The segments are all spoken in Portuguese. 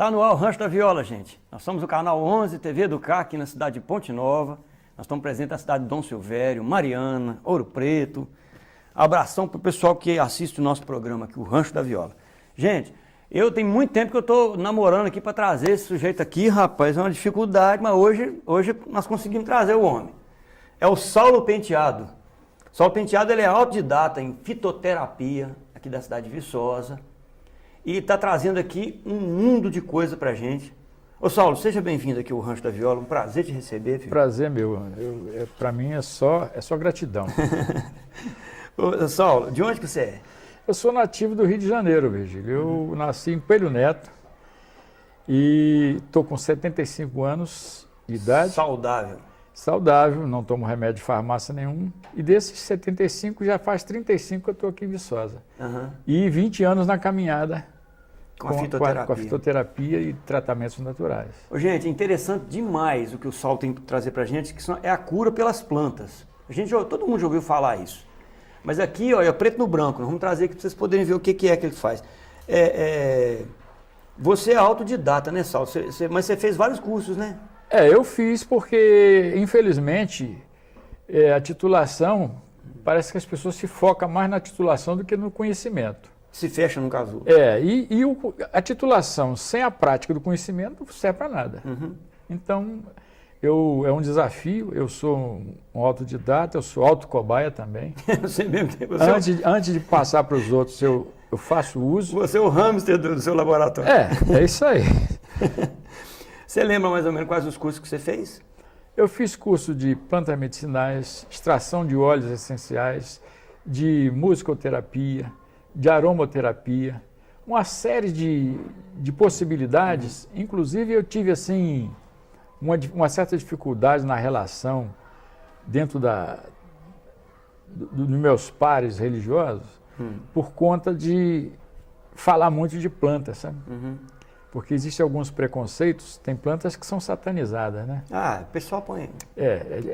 Tá no ar o Rancho da Viola, gente. Nós somos o canal 11 TV do CAR aqui na cidade de Ponte Nova. Nós estamos presentes na cidade de Dom Silvério, Mariana, Ouro Preto. Abração pro pessoal que assiste o nosso programa aqui, o Rancho da Viola. Gente, eu tenho muito tempo que eu tô namorando aqui para trazer esse sujeito aqui, rapaz, é uma dificuldade, mas hoje nós conseguimos trazer o homem. É o Saulo Penteado. Saulo Penteado, ele é autodidata em fitoterapia, aqui da cidade de Viçosa. E está trazendo aqui um mundo de coisa pra gente. Ô Saulo, seja bem-vindo aqui ao Rancho da Viola, um prazer te receber, filho. Prazer meu, para mim é só gratidão. Ô Saulo, de onde que você é? Eu sou nativo do Rio de Janeiro, Virgílio. Eu nasci em Coelho Neto e estou com 75 anos de idade. Saudável. Saudável, não tomo remédio de farmácia nenhum. E desses 75, já faz 35 que eu estou aqui em Viçosa. E 20 anos na caminhada com a fitoterapia e tratamentos naturais. Ô, gente, é interessante demais o que o Saulo tem para trazer para a gente, que é a cura pelas plantas. Todo mundo já ouviu falar isso. Mas aqui, ó, é preto no branco. Nós vamos trazer aqui para vocês poderem ver o que é que ele faz. Você é autodidata, né, Saulo? Mas você fez vários cursos, né? Eu fiz porque, infelizmente, a titulação, parece que as pessoas se focam mais na titulação do que no conhecimento. Se fecha no casulo. A titulação sem a prática do conhecimento não serve para nada. Então, é um desafio, eu sou um autodidata, eu sou autocobaia também. Você mesmo tem antes de passar para os outros, eu faço uso. Você é o hamster do seu laboratório. É isso aí. Você lembra mais ou menos quais os cursos que você fez? Eu fiz curso de plantas medicinais, extração de óleos essenciais, de musicoterapia, de aromaterapia, uma série de possibilidades. Inclusive eu tive assim uma certa dificuldade na relação dentro dos meus pares religiosos por conta de falar muito de plantas, sabe? Porque existem alguns preconceitos, tem plantas que são satanizadas, né? O pessoal põe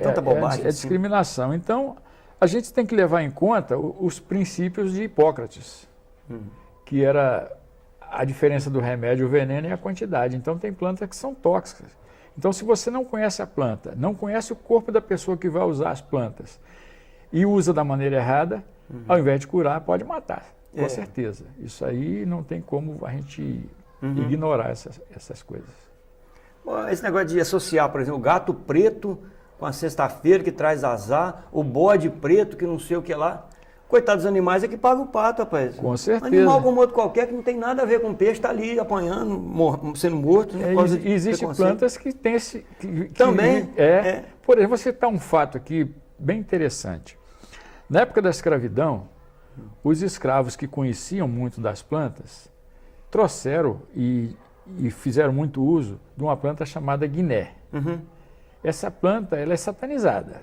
tanta bobagem. É discriminação. Então, a gente tem que levar em conta os princípios de Hipócrates, que era a diferença do remédio, o veneno e a quantidade. Então, tem plantas que são tóxicas. Então, se você não conhece a planta, não conhece o corpo da pessoa que vai usar as plantas e usa da maneira errada, ao invés de curar, pode matar, com certeza. Isso aí não tem como a gente ignorar essas coisas. Esse negócio de associar, por exemplo, o gato preto com a sexta-feira que traz azar, o bode preto que não sei o que lá. Coitados dos animais é que paga o pato, rapaz. Com certeza. Um animal como outro qualquer que não tem nada a ver com peixe, está ali apanhando, sendo morto. Existem plantas que têm esse... Também. Por exemplo, vou citar um fato aqui bem interessante. Na época da escravidão, os escravos que conheciam muito das plantas trouxeram e fizeram muito uso de uma planta chamada guiné. Essa planta, ela é satanizada.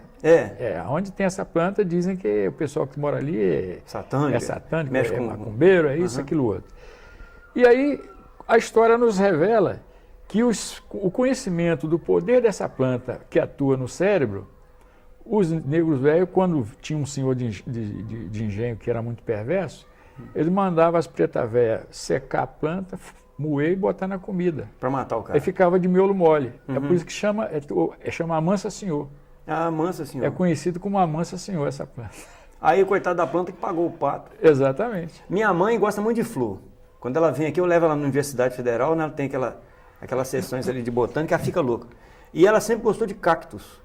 Onde tem essa planta, dizem que o pessoal que mora ali é satânico, mexe com macumbeiro, é isso, aquilo outro. E aí, a história nos revela que o conhecimento do poder dessa planta que atua no cérebro, os negros velhos, quando tinha um senhor de engenho que era muito perverso, ele mandava as pretas velhas secar a planta, moer e botar na comida. Para matar o cara. Aí ficava de miolo mole. É por isso que chama Amansa Senhor. Amansa Senhor. É conhecido como Amansa Senhor essa planta. Aí o coitado da planta que pagou o pato. Exatamente. Minha mãe gosta muito de flor. Quando ela vem aqui, eu levo ela na Universidade Federal, né? Ela tem aquelas sessões ali de botânica, ela fica louca. E ela sempre gostou de cactos.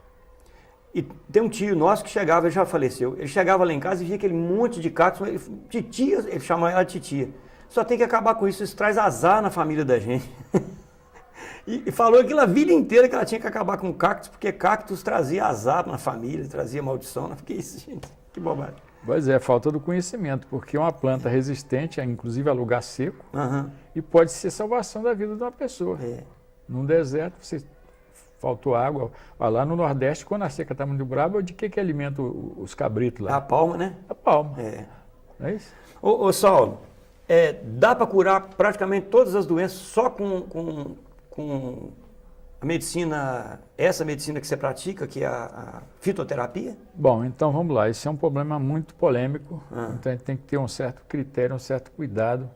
E tem um tio nosso que chegava, ele já faleceu, ele chegava lá em casa e via aquele monte de cactos, ele chamava ela de titia. Só tem que acabar com isso traz azar na família da gente. E falou aquilo a vida inteira que ela tinha que acabar com cactos, porque cactos trazia azar na família, trazia maldição. Eu fiquei isso, gente, que bobagem. Pois é, falta do conhecimento, porque é uma planta resistente, inclusive a lugar seco, e pode ser salvação da vida de uma pessoa. Num deserto, faltou água. Lá no Nordeste, quando a seca está muito brava, de que alimenta os cabritos lá? A palma, né? A palma. Não é isso? Ô Saulo, dá para curar praticamente todas as doenças só com a medicina, essa medicina que você pratica, que é a fitoterapia? Bom, então vamos lá. Esse é um problema muito polêmico, então a gente tem que ter um certo critério, um certo cuidado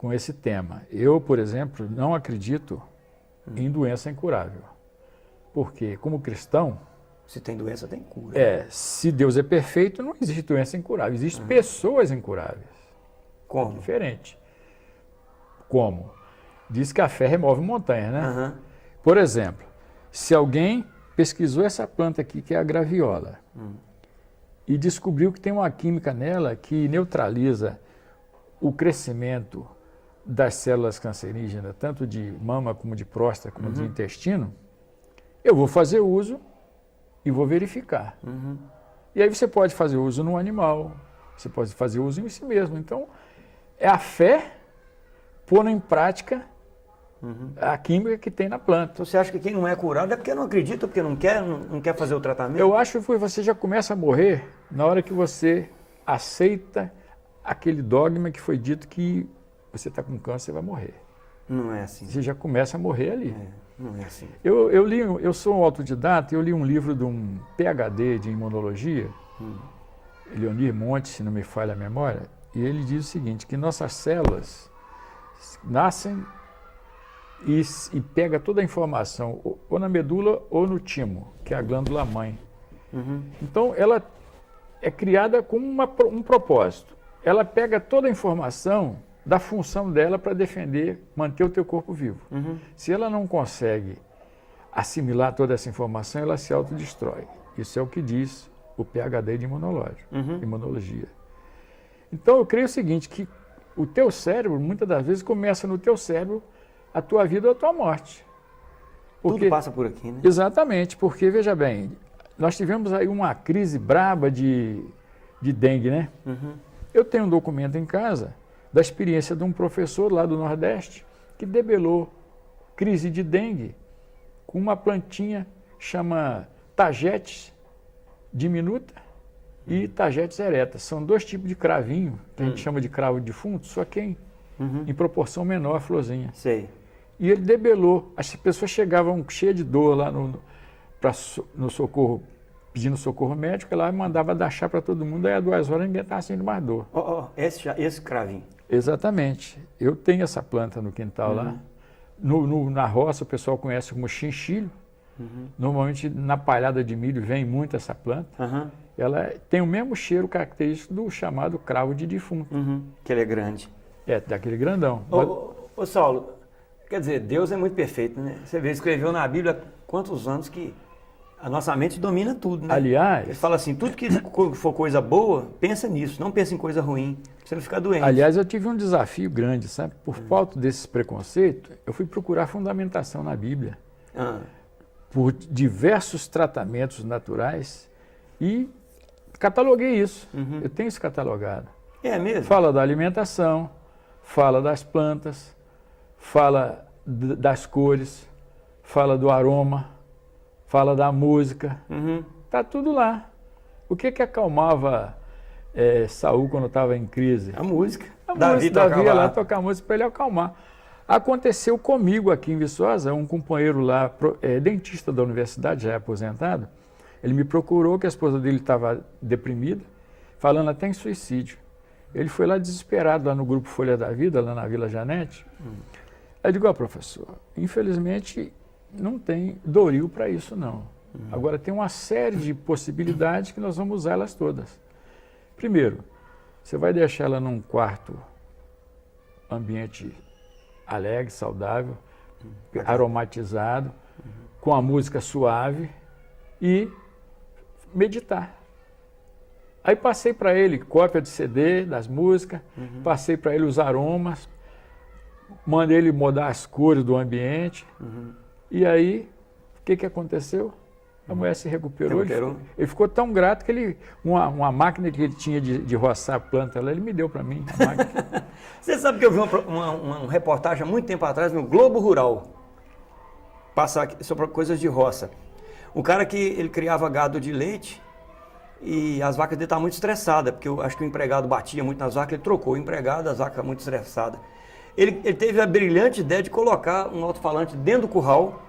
com esse tema. Eu, por exemplo, não acredito em doença incurável. Porque, como cristão, Se tem doença, tem cura. se Deus é perfeito, não existe doença incurável. Existem pessoas incuráveis. Como? Diferente. Como? Diz que a fé remove montanhas, né? Aham. Por exemplo, se alguém pesquisou essa planta aqui, que é a graviola, e descobriu que tem uma química nela que neutraliza o crescimento das células cancerígenas, tanto de mama como de próstata, como de intestino, eu vou fazer uso e vou verificar. E aí você pode fazer uso no animal, você pode fazer uso em si mesmo. Então, é a fé pondo em prática a química que tem na planta. Então você acha que quem não é curado é porque não acredita, porque não quer fazer o tratamento? Eu acho que você já começa a morrer na hora que você aceita aquele dogma que foi dito que você está com câncer, você vai morrer. Não é assim. Você já começa a morrer ali. Não é assim. Eu sou um autodidata, eu li um livro de um PhD de imunologia, Leonir Monte, se não me falha a memória, e ele diz o seguinte, que nossas células nascem e pega toda a informação, ou na medula ou no timo, que é a glândula mãe. Então, ela é criada com um propósito. Ela pega toda a informação da função dela para defender, manter o teu corpo vivo. Se ela não consegue assimilar toda essa informação, ela se autodestrói. Isso é o que diz o PhD de imunologia. Então, eu creio o seguinte, que o teu cérebro, muitas das vezes, começa no teu cérebro a tua vida ou a tua morte. Tudo passa por aqui, né? Exatamente, porque, veja bem, nós tivemos aí uma crise braba de dengue, né? Eu tenho um documento em casa da experiência de um professor lá do Nordeste que debelou crise de dengue com uma plantinha chama Tagetes diminuta e Tagetes erecta. São dois tipos de cravinho, que a gente chama de cravo defunto, só que em proporção menor a florzinha. Sei. E ele debelou. As pessoas chegavam cheias de dor lá no socorro, pedindo socorro médico, lá mandava dar chá para todo mundo, aí a 2 horas ninguém estava sentindo mais dor. Esse cravinho. Exatamente. Eu tenho essa planta no quintal lá. Na roça o pessoal conhece como chinchilho. Normalmente na palhada de milho vem muito essa planta. Ela tem o mesmo cheiro característico do chamado cravo de defunto. Que ele é grande. Daquele grandão. Ô Saulo, quer dizer, Deus é muito perfeito, né? Você vê, escreveu na Bíblia há quantos anos que a nossa mente domina tudo, né? Aliás... Ele fala assim, tudo que for coisa boa, pensa nisso, não pensa em coisa ruim, pra você não ficar doente. Aliás, eu tive um desafio grande, sabe? Por falta desses preconceitos, eu fui procurar fundamentação na Bíblia. Por diversos tratamentos naturais e cataloguei isso. Eu tenho isso catalogado. É mesmo? Fala da alimentação, fala das plantas, fala das cores, fala do aroma, fala da música. Tá tudo lá. O que acalmava Saul quando estava em crise? A música. Davi ia lá tocar música para ele acalmar. Aconteceu comigo aqui em Viçosa, um companheiro lá, dentista da universidade, já é aposentado, ele me procurou que a esposa dele estava deprimida, falando até em suicídio. Ele foi lá desesperado, lá no grupo Folha da Vida, lá na Vila Janete. Aí eu digo, professor, infelizmente não tem Doril para isso não. Agora tem uma série de possibilidades que nós vamos usar elas todas. Primeiro, você vai deixar ela num quarto ambiente alegre, saudável, aromatizado, com a música suave e meditar. Aí passei para ele cópia de CD das músicas, passei para ele os aromas, mandei ele mudar as cores do ambiente. E aí, o que aconteceu? A mulher se recuperou. Ele ficou tão grato que uma máquina que ele tinha de roçar a planta, ele me deu para mim. A máquina. Você sabe que eu vi uma reportagem há muito tempo atrás no Globo Rural, passar sobre coisas de roça. Um cara que ele criava gado de leite e as vacas dele estavam muito estressadas, porque eu acho que o empregado batia muito nas vacas, ele trocou o empregado, as vacas muito estressadas. Ele teve a brilhante ideia de colocar um alto-falante dentro do curral,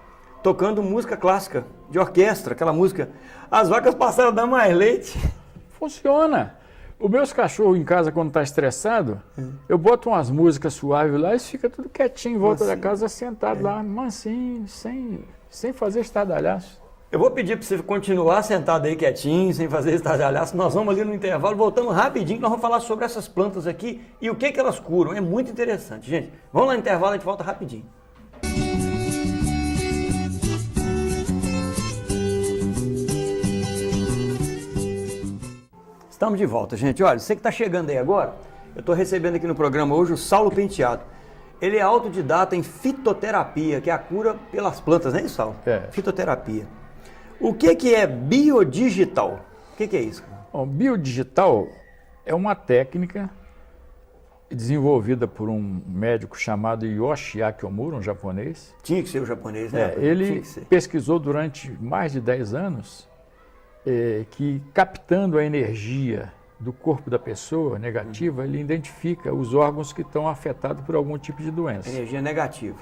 tocando música clássica, de orquestra, aquela música. As vacas passaram a dar mais leite. Funciona. Os meus cachorros em casa, quando tá estressado, eu boto umas músicas suaves lá e eles ficam tudo quietinho em volta da casa, sentado lá, mansinho, sem fazer estardalhaço. Eu vou pedir para você continuar sentado aí quietinho, sem fazer estardalhaço. Nós vamos ali no intervalo, voltamos rapidinho, nós vamos falar sobre essas plantas aqui e o que elas curam. É muito interessante, gente. Vamos lá no intervalo, a gente volta rapidinho. Estamos de volta, gente. Olha, você que está chegando aí agora, eu estou recebendo aqui no programa hoje o Saulo Penteado. Ele é autodidata em fitoterapia, que é a cura pelas plantas, não é isso, Saulo? É. Fitoterapia. O que é biodigital? O que é isso? Bom, biodigital é uma técnica desenvolvida por um médico chamado Yoshiaki Omura, um japonês. Tinha que ser o japonês, né? Ele pesquisou durante mais de 10 anos que, captando a energia do corpo da pessoa negativa, ele identifica os órgãos que estão afetados por algum tipo de doença. Energia negativa.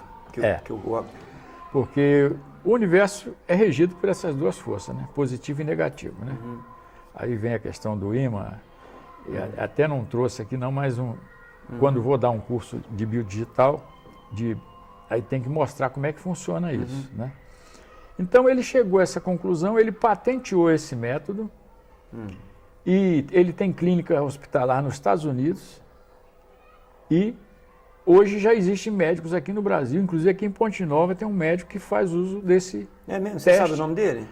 Porque o universo é regido por essas duas forças, né? Positivo e negativo, né? Aí vem a questão do ímã, até não trouxe aqui não, mas quando vou dar um curso de biodigital, aí tem que mostrar como é que funciona isso, né? Então ele chegou a essa conclusão, ele patenteou esse método e ele tem clínica hospitalar nos Estados Unidos e hoje já existem médicos aqui no Brasil, inclusive aqui em Ponte Nova tem um médico que faz uso desse mesmo? Você sabe o nome dele?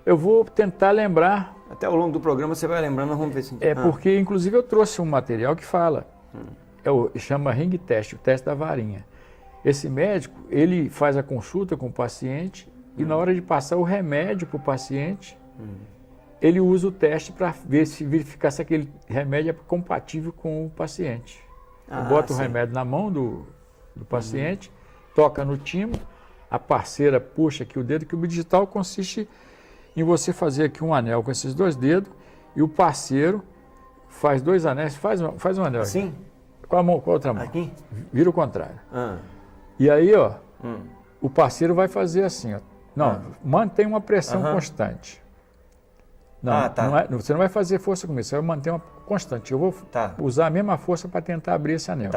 Eu vou tentar lembrar. Até ao longo do programa você vai lembrando, nós vamos ver se... porque inclusive eu trouxe um material que fala, chama ring test, o teste da varinha. Esse médico, ele faz a consulta com o paciente e na hora de passar o remédio para o paciente, ele usa o teste para verificar se aquele remédio é compatível com o paciente. Bota o remédio na mão do paciente, toca no timbre, a parceira puxa aqui o dedo, que o digital consiste em você fazer aqui um anel com esses dois dedos e o parceiro faz dois anéis, faz um anel assim? Aqui. Com a outra mão. Aqui? Vira o contrário. E aí, ó, o parceiro vai fazer assim, ó. Não, mantém uma pressão constante. Não, você não vai fazer força com isso, você vai manter uma constante. Eu vou usar a mesma força para tentar abrir esse anel.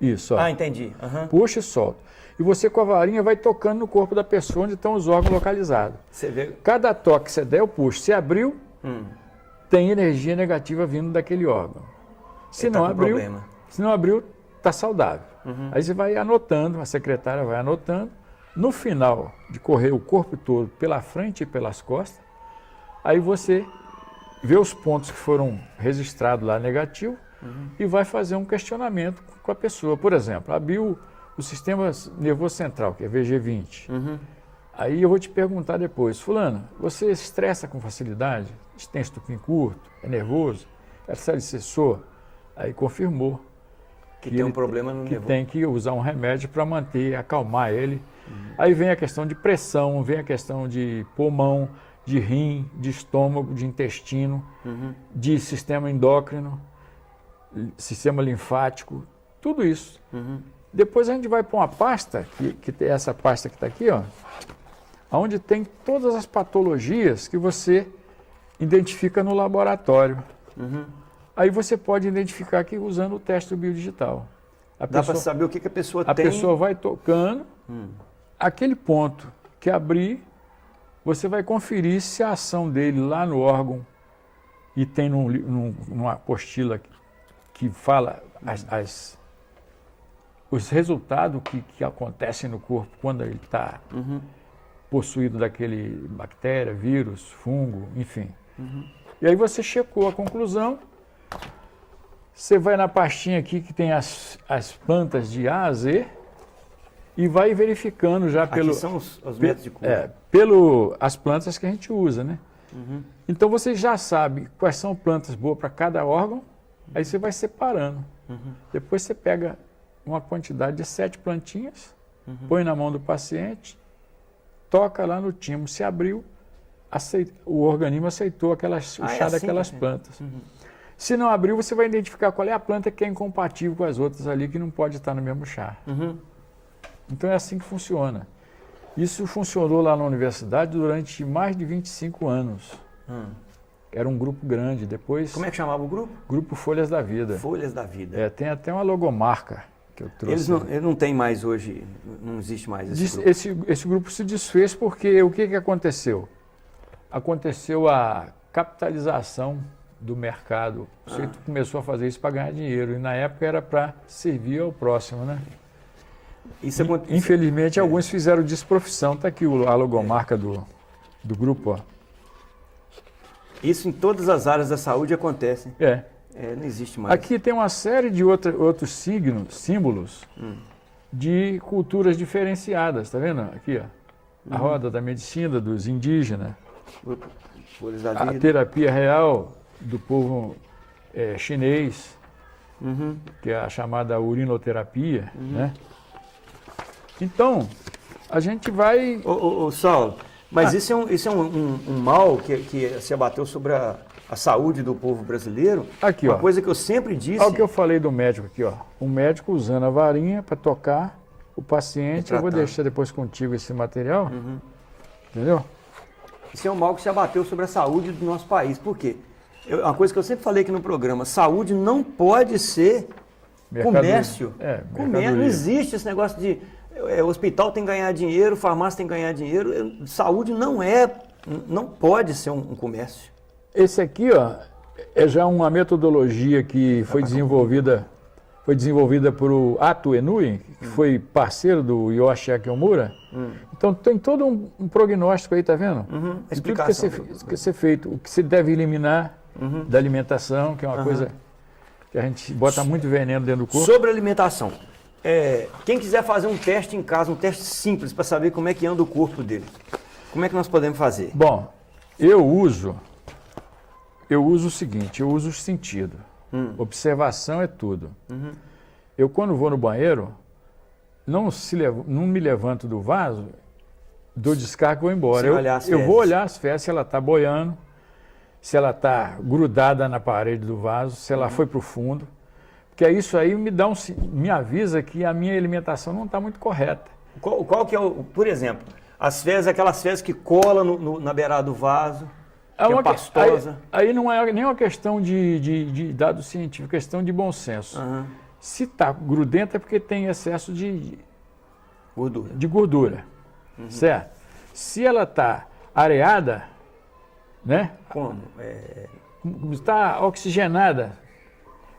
Isso, ó. Entendi. Puxa e solta. E você com a varinha vai tocando no corpo da pessoa onde estão os órgãos localizados. Você vê? Cada toque que você der, eu puxo. Se abriu, tem energia negativa vindo daquele órgão. Se não abriu, está saudável. Aí você vai anotando, a secretária vai anotando. No final de correr o corpo todo pela frente e pelas costas, aí você vê os pontos que foram registrados lá negativo e vai fazer um questionamento com a pessoa. Por exemplo, abriu o sistema nervoso central, que é VG20. Aí eu vou te perguntar depois, fulano, você estressa com facilidade? Tem estupim curto? É nervoso? É salicyssor? Aí confirmou. Que tem um problema no nervoso. Tem que usar um remédio para manter, acalmar ele. Aí vem a questão de pressão, vem a questão de pulmão, de rim, de estômago, de intestino, de sistema endócrino, sistema linfático, tudo isso. Depois a gente vai para uma pasta, que é essa pasta que está aqui, ó, onde tem todas as patologias que você identifica no laboratório. Aí você pode identificar aqui usando o teste do biodigital. Dá para saber o que a pessoa tem? A pessoa vai tocando, aquele ponto que abrir, você vai conferir se a ação dele lá no órgão, e tem numa apostila que fala os resultados que acontecem no corpo quando ele está possuído daquele bactéria, vírus, fungo, enfim. E aí você checou a conclusão, você vai na pastinha aqui que tem as plantas de A a Z e vai verificando já Aqui são os métodos de cura. As plantas que a gente usa, né? Então você já sabe quais são plantas boas para cada órgão, aí você vai separando. Depois você pega uma quantidade de 7 plantinhas, põe na mão do paciente, toca lá no timbre, se abriu, o organismo aceitou o chá daquelas plantas. Se não abriu, você vai identificar qual é a planta que é incompatível com as outras ali, que não pode estar no mesmo chá. Então é assim que funciona. Isso funcionou lá na universidade durante mais de 25 anos. Era um grupo grande. Depois, Como é que chamava o grupo? Grupo Folhas da Vida. Folhas da Vida. É, tem até uma logomarca que eu trouxe. Eles não têm mais hoje, não existe mais esse grupo. Esse grupo se desfez porque o que aconteceu? Aconteceu a capitalização do mercado. O sujeito começou a fazer isso para ganhar dinheiro. E na época era para servir ao próximo, né? Infelizmente, alguns fizeram desprofissão. Está aqui a logomarca do grupo, ó. Isso em todas as áreas da saúde acontece. Não existe mais. Aqui tem uma série de outros símbolos de culturas diferenciadas. Está vendo? Aqui, ó. A roda da medicina dos indígenas. A terapia real do povo chinês, que é a chamada urinoterapia, né? Então, a gente vai... Saulo, mas isso é um mal que se abateu sobre a saúde do povo brasileiro. Aqui, uma coisa que eu sempre disse... Olha o que eu falei do médico aqui, ó. Um médico usando a varinha para tocar o paciente. Eu vou deixar depois contigo esse material. Entendeu? Isso é um mal que se abateu sobre a saúde do nosso país. Por quê? Uma coisa que eu sempre falei aqui no programa, saúde não pode ser comércio. Comércio. Não existe esse negócio de hospital tem que ganhar dinheiro, farmácia tem que ganhar dinheiro. Saúde não pode ser um comércio. Esse aqui, ó, é já uma metodologia que foi desenvolvida por o Ato Enui, que foi parceiro do Yoshi Akiyomura. Então tem todo um prognóstico aí, tá vendo? Explicação. Tudo que ser feito, o que se deve eliminar da alimentação, que é uma coisa que a gente bota muito veneno dentro do corpo. Sobre alimentação, quem quiser fazer um teste em casa, um teste simples para saber como é que anda o corpo dele, como é que nós podemos fazer? Bom, eu uso o seguinte, eu uso o sentido. Observação é tudo. Eu, quando vou no banheiro, não me levanto do vaso, dou descarga e vou embora. Eu vou olhar as fezes, se ela está boiando, se ela está grudada na parede do vaso, se ela foi para o fundo. Porque isso aí me avisa que a minha alimentação não está muito correta. Qual que é por exemplo, as fezes, aquelas fezes que colam na beirada do vaso, que é pastosa. Aí não é nem uma questão de dado científico, é questão de bom senso. Se está grudenta é porque tem excesso de gordura. Certo? Se ela está areada, né? Como? Está oxigenada,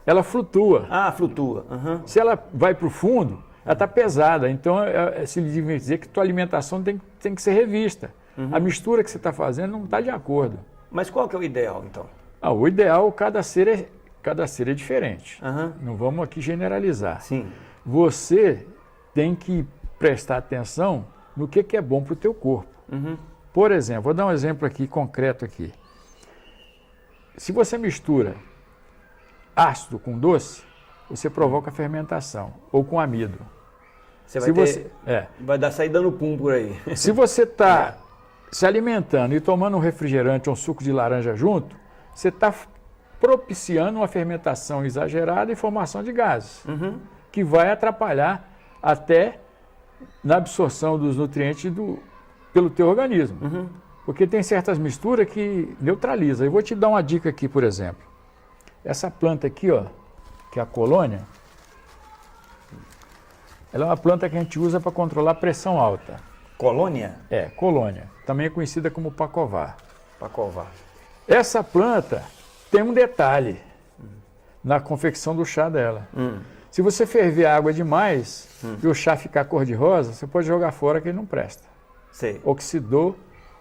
ela flutua. Flutua. Se ela vai para o fundo, ela está pesada. Então, se deve dizer que tua alimentação tem que ser revista. A mistura que você está fazendo não está de acordo. Mas qual que é o ideal, então? O ideal, cada ser é diferente. Não vamos aqui generalizar. Sim. Você tem que prestar atenção no que é bom para o teu corpo. Por exemplo, vou dar um exemplo aqui concreto aqui. Se você mistura ácido com doce, você provoca fermentação, ou com amido. Vai sair dando pum por aí. Se você está se alimentando e tomando um refrigerante ou um suco de laranja junto, você está propiciando uma fermentação exagerada e formação de gases, que vai atrapalhar até na absorção dos nutrientes pelo teu organismo. Porque tem certas misturas que neutralizam. Eu vou te dar uma dica aqui, por exemplo. Essa planta aqui, ó, que é a colônia, ela é uma planta que a gente usa para controlar a pressão alta. Colônia? Colônia. Também é conhecida como pacovar. Pacovar. Essa planta tem um detalhe na confecção do chá dela. Se você ferver a água demais e o chá ficar cor-de-rosa, você pode jogar fora que ele não presta. Sei. Oxidou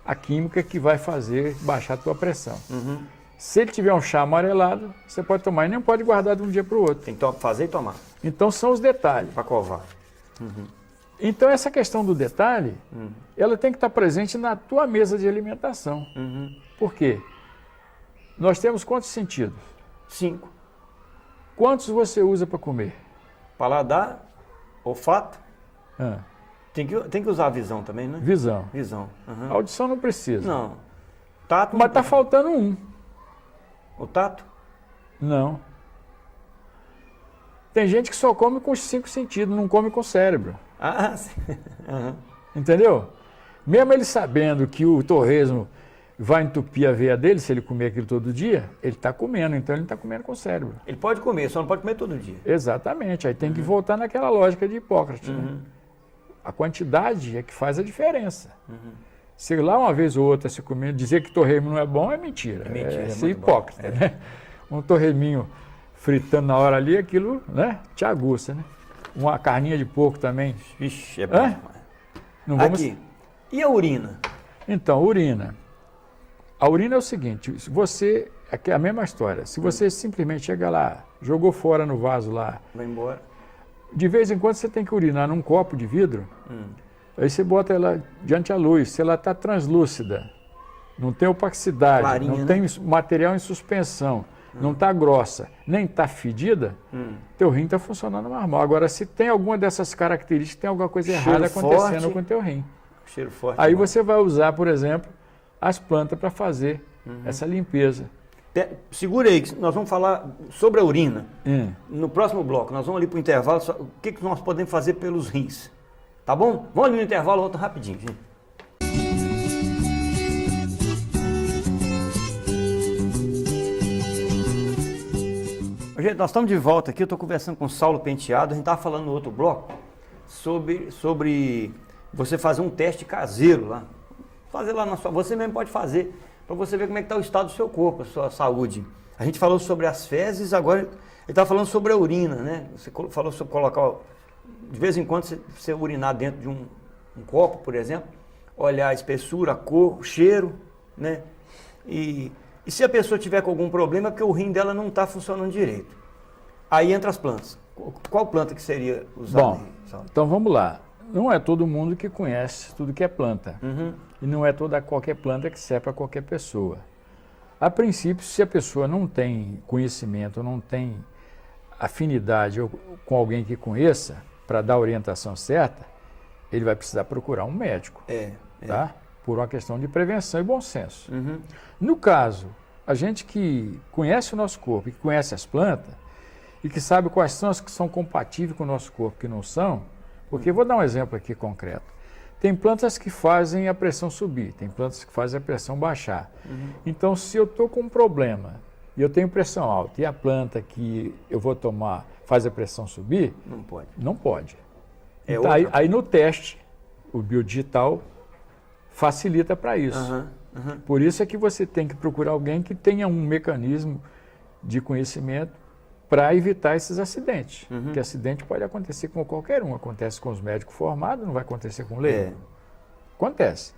a química que vai fazer baixar a tua pressão. Se ele tiver um chá amarelado, você pode tomar e nem pode guardar de um dia para o outro. Tem que fazer e tomar. Então são os detalhes. Pacovar. Então essa questão do detalhe, ela tem que estar presente na tua mesa de alimentação. Por quê? Nós temos quantos sentidos? 5. Quantos você usa para comer? Paladar, olfato. Tem que usar a visão também, né? Visão. A audição não precisa. Não. Tato. Mas está faltando um. O tato? Não. Tem gente que só come com os 5 sentidos, não come com o cérebro. Sim. Entendeu? Mesmo ele sabendo que o torresmo vai entupir a veia dele, se ele comer aquilo todo dia, ele está comendo, então ele não está comendo com o cérebro. Ele pode comer, só não pode comer todo dia. Exatamente, aí tem que voltar naquela lógica de Hipócrates. Né? A quantidade é que faz a diferença. Se lá uma vez ou outra se comer, dizer que torresmo não é bom é mentira. É ser hipócrita. Né? Um torresminho fritando na hora ali, aquilo, né, te aguça. Né? Uma carninha de porco também. Vixe, é bom. Não vamos... Aqui, e a urina? Então, urina. A urina é o seguinte, se você, é a mesma história, se você simplesmente chega lá, jogou fora no vaso lá, Vai embora. de vez em quando você tem que urinar num copo de vidro, aí você bota ela diante da luz, se ela está translúcida, não tem opacidade, Clarinha, não né? tem material em suspensão, não está grossa, nem está fedida, teu rim está funcionando normal. Agora, se tem alguma dessas características, tem alguma coisa Cheiro errada acontecendo forte. com o teu rim. Cheiro forte. Aí demais. você vai usar, por exemplo, as plantas para fazer essa limpeza. Segura aí, que nós vamos falar sobre a urina. Hum. No próximo bloco, nós vamos ali para o intervalo, o que nós podemos fazer pelos rins. Tá bom? Vamos ali no intervalo, volta rapidinho, gente. Gente, nós estamos de volta aqui, eu estou conversando com o Saulo Penteado, a gente estava falando no outro bloco sobre você fazer um teste caseiro lá. Fazer lá na sua... Você mesmo pode fazer, para você ver como é que está o estado do seu corpo, a sua saúde. A gente falou sobre as fezes, agora ele está falando sobre a urina, né? Você falou sobre colocar, de vez em quando, você urinar dentro de um copo, por exemplo, olhar a espessura, a cor, o cheiro, né? E se a pessoa tiver com algum problema, é porque o rim dela não está funcionando direito. Aí entra as plantas. Qual planta que seria usada? Bom, então vamos lá. Não é todo mundo que conhece tudo que é planta. E não é toda qualquer planta que serve para qualquer pessoa. A princípio, se a pessoa não tem conhecimento, não tem afinidade com alguém que conheça, para dar a orientação certa, ele vai precisar procurar um médico. Tá? Por uma questão de prevenção e bom senso. No caso, a gente que conhece o nosso corpo, que conhece as plantas, e que sabe quais são as que são compatíveis com o nosso corpo, que não são, porque vou dar um exemplo aqui concreto. Tem plantas que fazem a pressão subir, tem plantas que fazem a pressão baixar. Então, se eu estou com um problema e eu tenho pressão alta e a planta que eu vou tomar faz a pressão subir, Não pode. não pode. É Então, outra. aí no teste, o biodigital facilita para isso. Por isso é que você tem que procurar alguém que tenha um mecanismo de conhecimento para evitar esses acidentes. Porque acidente pode acontecer com qualquer um. Acontece com os médicos formados, não vai acontecer com o leigo. Acontece.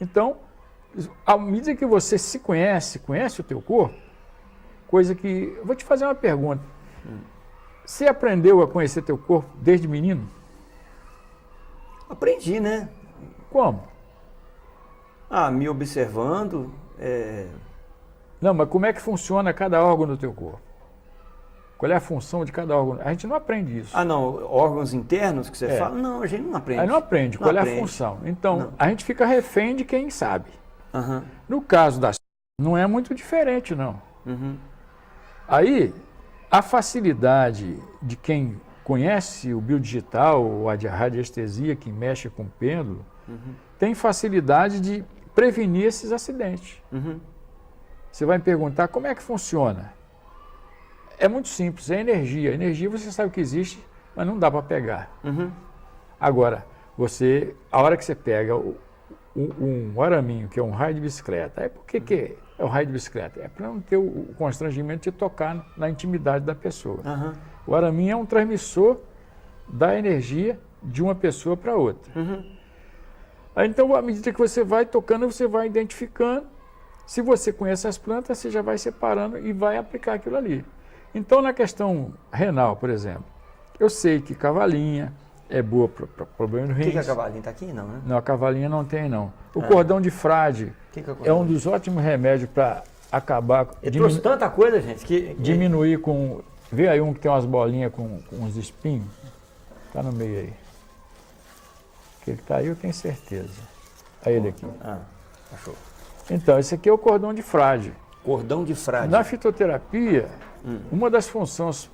Então, à medida que você se conhece o teu corpo, coisa que... Eu vou te fazer uma pergunta. Você aprendeu a conhecer teu corpo desde menino? Aprendi, né? Como? Me observando. Não, mas como é que funciona cada órgão do teu corpo? Qual é a função de cada órgão? A gente não aprende isso. Não, órgãos internos que você fala? Não, a gente não aprende. Aí não aprende. Qual é a função? Então, a gente fica refém de quem sabe. No caso das não é muito diferente, não. Aí, a facilidade de quem conhece o biodigital ou a radiestesia, que mexe com pêndulo, tem facilidade de prevenir esses acidentes. Você vai me perguntar como é que funciona? É muito simples, é energia. Energia você sabe que existe, mas não dá para pegar. Agora, a hora que você pega um araminho, que é um raio de bicicleta, por que é o raio de bicicleta? É para não ter o constrangimento de tocar na intimidade da pessoa. O araminho é um transmissor da energia de uma pessoa para outra. Aí, então, à medida que você vai tocando, você vai identificando. Se você conhece as plantas, você já vai separando e vai aplicar aquilo ali. Então, na questão renal, por exemplo, eu sei que cavalinha é boa para problema do rins. O que a cavalinha está aqui? Não, né? Não, a cavalinha não tem, não. O cordão de frade é um dos ótimos remédios para acabar... Trouxe tanta coisa, gente, que... Diminuir com... Vê aí um que tem umas bolinhas com uns espinhos. Está no meio aí. Que ele está aí, eu tenho certeza. Aí ele aqui. Achou. Então, esse aqui é o cordão de frade. Cordão de frade. Na fitoterapia, uma das funções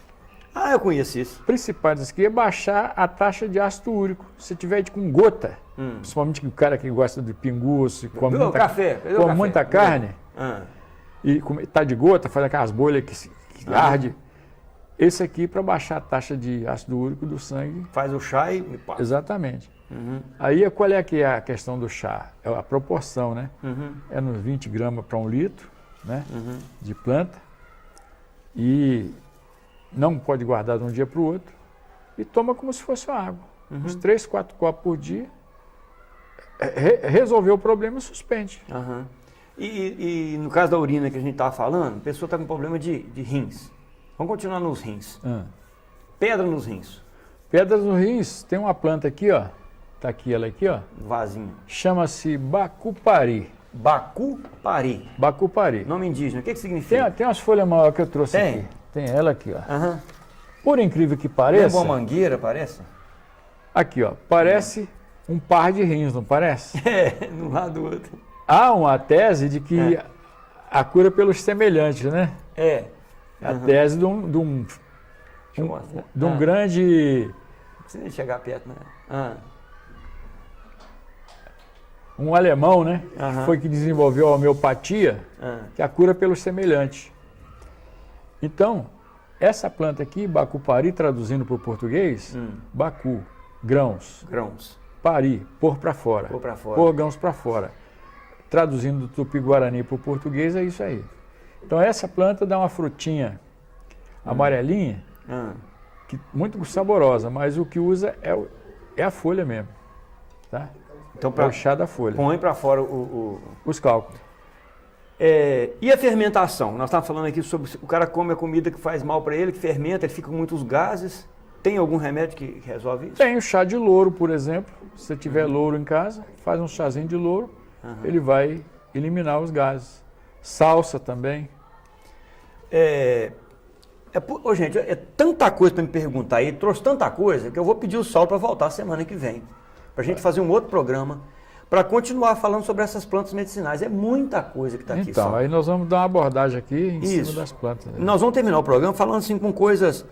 Ah, eu conheço isso. Principais aqui é baixar a taxa de ácido úrico. Se tiver com gota, principalmente o cara que gosta de pinguço, come muita carne, e está de gota, faz aquelas bolhas que arde. Esse aqui, para baixar a taxa de ácido úrico do sangue. Faz o chá e passa. Exatamente. Aí, qual é que é a questão do chá? É a proporção, né? É nos 20 gramas para 1 litro, né? De planta. E não pode guardar de um dia para o outro. E toma como se fosse uma água. Uns 3, 4 copos por dia. Resolveu o problema e suspende. E no caso da urina que a gente estava falando, a pessoa está com problema de rins. Vamos continuar nos rins. Pedra nos rins. Pedras nos rins, tem uma planta aqui, ó. Tá aqui ela aqui, ó. Vasinho. Chama-se bacupari. Bacupari. Bacupari. Nome indígena. O que significa? Tem umas folhas maiores que eu trouxe aqui. Tem ela aqui, ó. Por incrível que pareça... É uma mangueira, parece? Aqui, ó. Parece um par de rins, não parece? É, de um lado do outro. Há uma tese de que a cura pelos semelhantes, né? A tese de um grande... Não precisa nem chegar perto, né? Um alemão, né? Foi que desenvolveu a homeopatia, que é a cura pelos semelhantes. Então, essa planta aqui, bacupari, traduzindo para o português, bacu, grãos. Grãos. Pari, pôr para fora. Pôr para fora. Pôr grãos para fora. Traduzindo do tupi-guarani para o português, é isso aí. Então, essa planta dá uma frutinha amarelinha, muito saborosa, mas o que usa é a folha mesmo. Tá? Então, é o chá da folha. Põe para fora os cálculos. E a fermentação? Nós estávamos falando aqui sobre o cara come a comida que faz mal para ele, que fermenta, ele fica com muitos gases. Tem algum remédio que resolve isso? Tem o chá de louro, por exemplo. Se você tiver louro em casa, faz um chazinho de louro, ele vai eliminar os gases. Salsa também. Gente, é tanta coisa para me perguntar aí, trouxe tanta coisa que eu vou pedir o Saulo para voltar semana que vem. Para a gente fazer um outro programa, para continuar falando sobre essas plantas medicinais. É muita coisa que está aqui. Então, aí nós vamos dar uma abordagem aqui em cima das plantas. Né? Nós vamos terminar o programa falando assim com coisas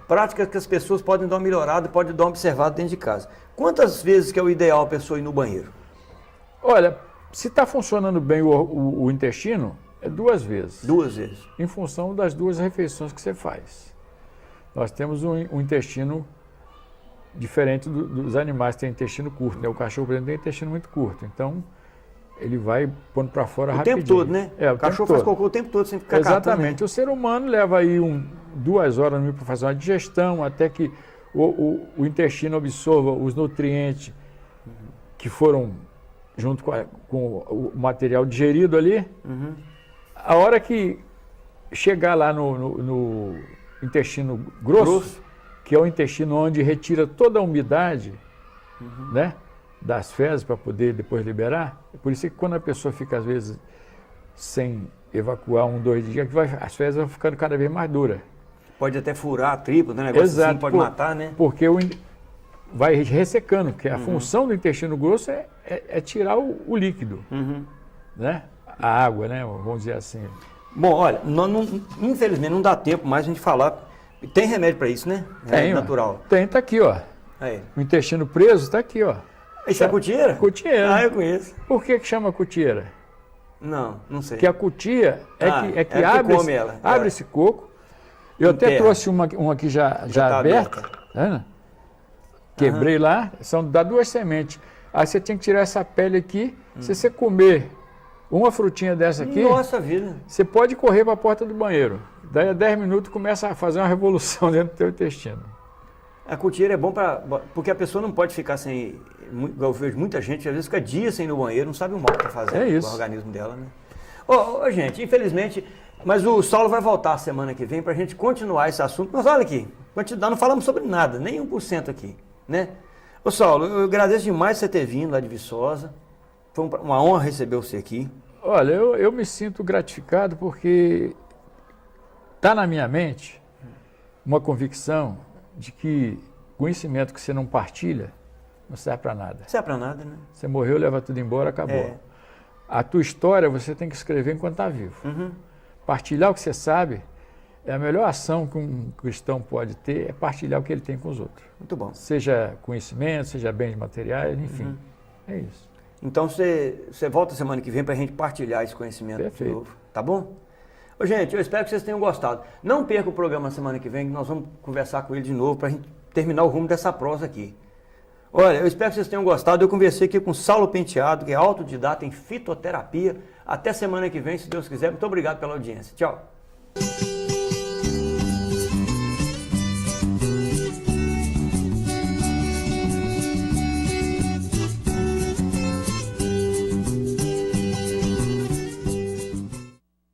práticas que as pessoas podem dar uma melhorada, podem dar uma observada dentro de casa. Quantas vezes que é o ideal a pessoa ir no banheiro? Olha, se está funcionando bem o intestino, é 2 vezes. 2 vezes. Em função das 2 refeições que você faz. Nós temos um intestino diferente dos animais que têm intestino curto, né? O cachorro, por exemplo, tem intestino muito curto. Então, ele vai pondo para fora rapidinho. O tempo todo, né? O cachorro faz cocô o tempo todo, sem ficar Exatamente. catando, né? O ser humano leva aí 2 horas para fazer uma digestão, até que o intestino absorva os nutrientes que foram junto com o material digerido ali. A hora que chegar lá no intestino grosso, que é o intestino onde retira toda a umidade, né, das fezes para poder depois liberar. Por isso que quando a pessoa fica, às vezes, sem evacuar 1, 2 dias, as fezes vão ficando cada vez mais duras. Pode até furar a tripa, né? Negócio Exato, assim, pode matar, né? Porque vai ressecando, porque a função do intestino grosso é tirar o líquido, né? A água, né? Vamos dizer assim. Bom, olha, infelizmente não dá tempo mais a gente falar. Tem remédio para isso, né? Tem, natural. Tem, tá aqui, ó. Aí. O intestino preso está aqui, ó. Isso é cutieira? Cutieira. Ah, eu conheço. Por que chama cutieira? Não sei. Porque a cutia que abre esse coco. Eu até trouxe uma aqui já tá aberta. Tá? Quebrei lá, dá 2 sementes. Aí você tem que tirar essa pele aqui. Se você comer uma frutinha dessa aqui, nossa vida, você pode correr para a porta do banheiro. Daí a 10 minutos começa a fazer uma revolução dentro do teu intestino. A cutieira é bom porque a pessoa não pode ficar sem... Eu vejo muita gente, às vezes fica dias sem ir no banheiro, não sabe o mal que está fazendo com o organismo dela, né? Gente, infelizmente, mas o Saulo vai voltar semana que vem para a gente continuar esse assunto. Mas olha aqui, não falamos sobre nada, nem 1% aqui, né? Ô Saulo, eu agradeço demais você ter vindo lá de Viçosa. Foi uma honra receber você aqui. Olha, eu me sinto gratificado porque está na minha mente uma convicção de que conhecimento que você não partilha não serve para nada. Não serve para nada, né? Você morreu, leva tudo embora, acabou. A tua história você tem que escrever enquanto está vivo. Partilhar o que você sabe A melhor ação que um cristão pode ter é partilhar o que ele tem com os outros. Muito bom. Seja conhecimento, seja bens materiais, enfim. É isso. Então você volta semana que vem para a gente partilhar esse conhecimento Perfeito. de novo, tá bom? Ô, gente, eu espero que vocês tenham gostado. Não perca o programa semana que vem, que nós vamos conversar com ele de novo para a gente terminar o rumo dessa prosa aqui. Olha, eu espero que vocês tenham gostado. Eu conversei aqui com Saulo Penteado, que é autodidata em fitoterapia. Até semana que vem, se Deus quiser. Muito obrigado pela audiência. Tchau.